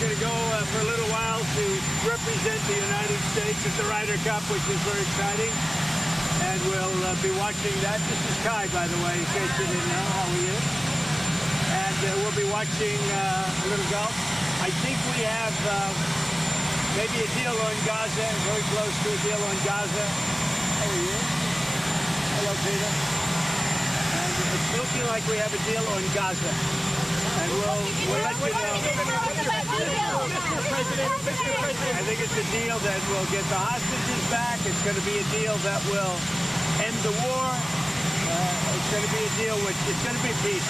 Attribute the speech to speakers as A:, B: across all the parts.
A: going to go for a little while to represent the United States at the Ryder Cup, which is very exciting. And we'll be watching that. This is Kai, by the way, in case you didn't know how he is. And we'll be watching a little golf. I think we have maybe a deal on Gaza, very close to a deal on Gaza. There he is. Hello, Peter. And it's looking like we have a deal on Gaza. And we'll let you know.
B: Mr. President,
A: I think it's a deal that will get the hostages back. It's going to be a deal that will end the war. It's going to be a deal which it's going to be peace.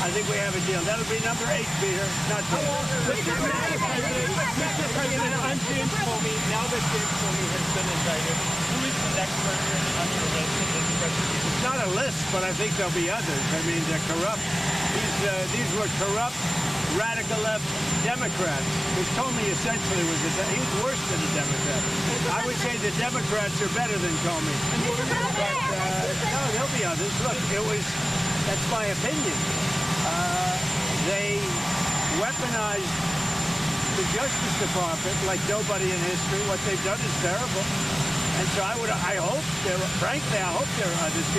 A: I think we have a deal. That'll be number 8, Peter. Not 10.
B: Mr. President, I'm James Comey. Now that James Comey has been indicted, who is the next person on your list of investigators?
A: It's not a list, but I think there'll be others. I mean, they're corrupt. These were corrupt, radical left Democrats. Because Comey essentially was he was worse than a Democrat. I would say the Democrats are better than Comey. But no, there'll be others. Look, that's my opinion. They weaponized the Justice Department like nobody in history. What they've done is terrible. And so I hope there are others.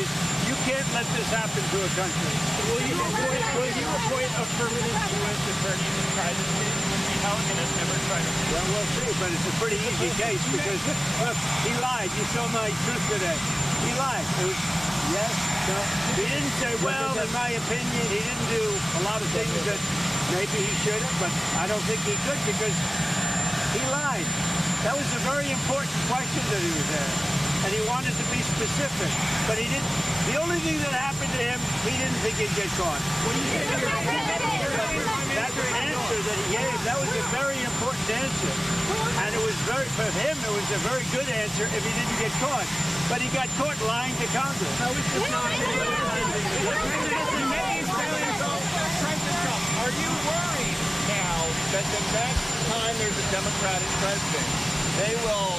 A: You can't let this happen to a country.
B: Will you appoint a permanent U.S. attorney to try this case? How can it never try to?
A: Well, we'll see, but it's a pretty easy case because, look, he lied. You saw my truth today. He lied. It was yes, no. He didn't say, well, in my opinion, he didn't do a lot of things that maybe he should have, but I don't think he could because he lied. That was a very important question that he was asked. And he wanted to be specific, but he didn't. The only thing that happened to him, he didn't think he'd get caught. That answer that he gave, that was a very important answer. And it was for him, it was a very good answer if he didn't get caught. But he got caught lying to Congress.
B: That was just not. Are you worried now that the next time there's a Democratic president, they will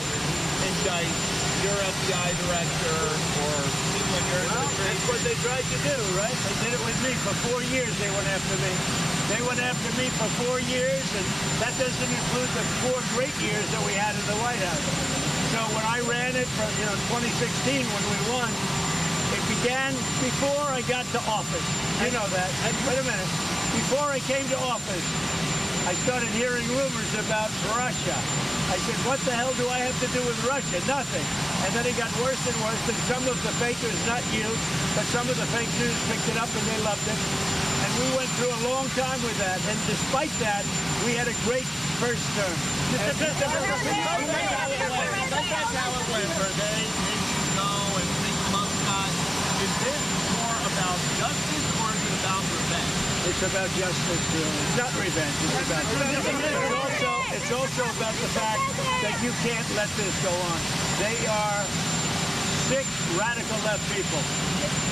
B: indict your FBI director or people in your administration?
A: That's what they tried to do, right? They did it with me. For 4 years, they went after me. They went after me for 4 years, and that doesn't include the 4 great years that we had in the White House. So when I ran it from 2016, when we won, it began before I got to office. You know that. And wait a minute. Before I came to office, I started hearing rumors about Russia. I said, what the hell do I have to do with Russia? Nothing. And then it got worse and worse, and some of the fakers, not you, but some of the fake news picked it up and they loved it. And we went through a long time with that. And despite that, we had a great first term.
B: That's how it went. Where they go and think Muscat. Is this more about justice or is it about revenge?
A: It's about justice, really. It's not revenge. It's about justice. It's also about the fact that you can't let this go on. They are sick, radical left people,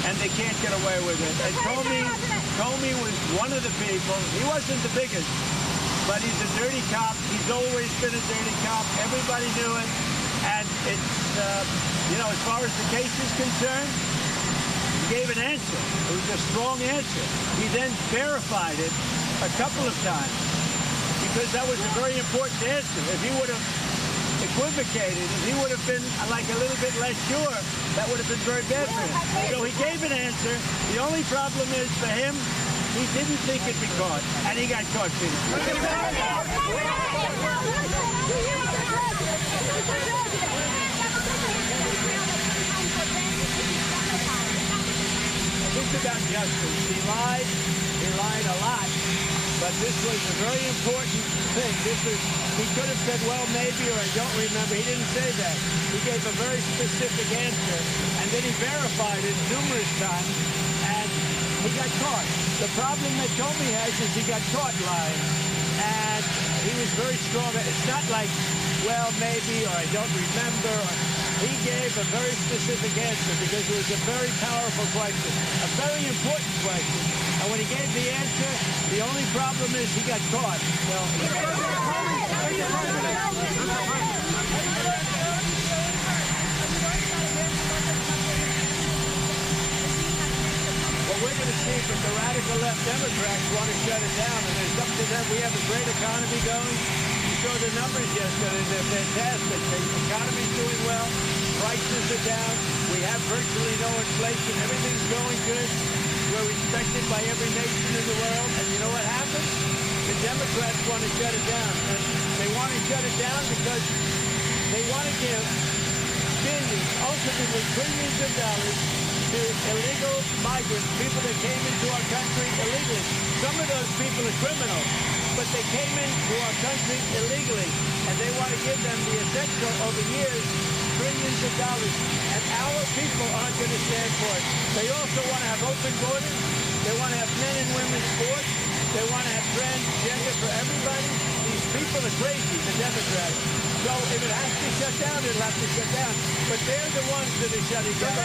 A: and they can't get away with it. And Comey was one of the people. He wasn't the biggest, but he's a dirty cop. He's always been a dirty cop. Everybody knew it. And it's, as far as the case is concerned, he gave an answer. It was a strong answer. He then verified it a couple of times because that was a very important answer. If he would have equivocated, if he would have been like a little bit less sure, that would have been very bad for him. So he gave an answer. The only problem is for him, he didn't think it'd be caught, and he got caught, Peter. It's about justice. He lied a lot, but this was a very important thing. He could have said, well, maybe, or I don't remember. He didn't say that. He gave a very specific answer, and then he verified it numerous times, and he got caught. The problem that Comey has is he got caught lying, and he was very strong. It's not like, well, maybe, or I don't remember. He gave a very specific answer because it was a very powerful question, a very important question. And when he gave the answer, the only problem is he got caught. what we're going to see is the radical left Democrats want to shut it down, and it's up to them. We have a great economy going. You saw the numbers yesterday. They're fantastic. The economy's doing well. Prices are down. We have virtually no inflation. Everything's going good. We're respected by every nation in the world. And you know what happens? The Democrats want to shut it down. And they want to shut it down because they want to give billions, ultimately trillions of dollars to illegal migrants, people that came into our country illegally. Some of those people are criminals, but they came into our country illegally, and they want to give them the essential over years, trillions of dollars, and our people aren't going to stand for it. They also want to have open borders. They want to have men and women sports. They want to have transgender for everybody. These people are crazy, the Democrats. So if it has to shut down, it'll have to shut down. But they're the ones that are shutting down.